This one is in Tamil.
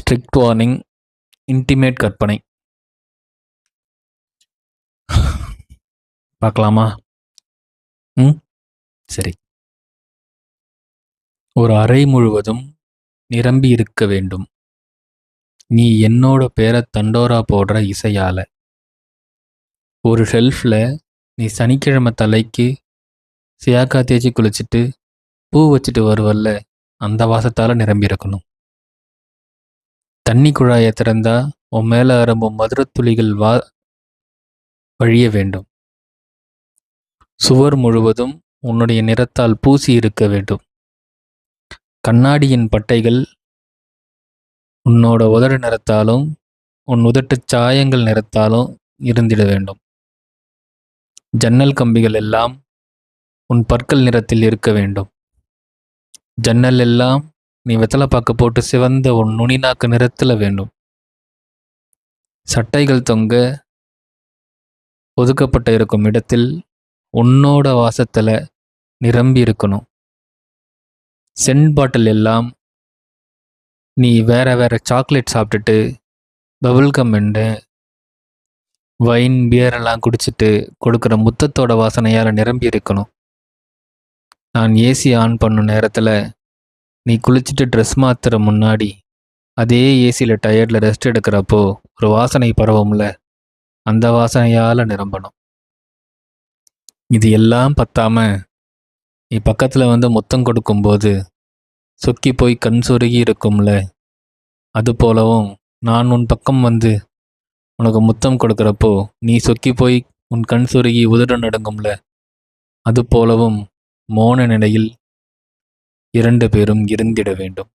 ஸ்ட்ரிக்ட் வார்னிங், இன்டிமேட் கற்பனை. பார்க்கலாமா? சரி. ஒரு அறை முழுவதும் நிரம்பி இருக்க வேண்டும். நீ என்னோட பேரை தண்டோரா போடுற இசையால. ஒரு ஷெல்ஃபில் நீ சனிக்கிழமை தலைக்கு சியாக்கா தேய்ச்சி குளிச்சுட்டு பூ வச்சுட்டு வருவல்ல, அந்த வாசத்தால் நிரம்பி இருக்கணும். தண்ணி குழாயை திறந்தா உன் மேலே அரம்பும் மதுரத்துளிகள் வழிய வேண்டும். சுவர் முழுவதும் உன்னுடைய நிறத்தால் பூசி இருக்க வேண்டும். கண்ணாடியின் பட்டைகள் உன்னோட உதடு நிறத்தாலும் உன் உதட்டுச் சாயங்கள் நிறத்தாலும் இருந்திட வேண்டும். ஜன்னல் கம்பிகள் எல்லாம் உன் பற்கள் நிறத்தில் இருக்க வேண்டும். ஜன்னல் எல்லாம் நீ வெத்தலைப்பாக்கு போட்டு சிவந்த உன் நுனிநாக்கு நிறத்தில் வேண்டும். சட்டைகள் தொங்க ஒதுக்கப்பட்ட இருக்கும் இடத்தில் உன்னோட வாசத்தில் நிரம்பி இருக்கணும். சென்ட் பாட்டில் எல்லாம் நீ வேற வேற சாக்லேட் சாப்பிட்டுட்டு பபுள்கம் எண்டு வைன் பியரெல்லாம் குடிச்சிட்டு கொடுக்குற முத்தத்தோட வாசனையால் நிரம்பி இருக்கணும். நான் ஏசி ஆன் பண்ணும் நேரத்தில் நீ குளிச்சுட்டு ட்ரெஸ் மாற்றுற முன்னாடி அதே ஏசியில் டயர்டில் ரெஸ்ட் எடுக்கிறப்போ ஒரு வாசனை பரவும்ல, அந்த வாசனையால் நிரம்பணும். இது எல்லாம் பத்தாம நீ பக்கத்தில் வந்து முத்தம் கொடுக்கும்போது சொக்கி போய் கண் சொருகி இருக்கும்ல, அது போலவும் நான் உன் பக்கம் வந்து உனக்கு முத்தம் கொடுக்குறப்போ நீ சொக்கி போய் உன் கண் சொருகி உதடு நடுங்கும்ல, அது போலவும் மோன நிலையில் 2 பேரும் இருந்திட வேண்டும்.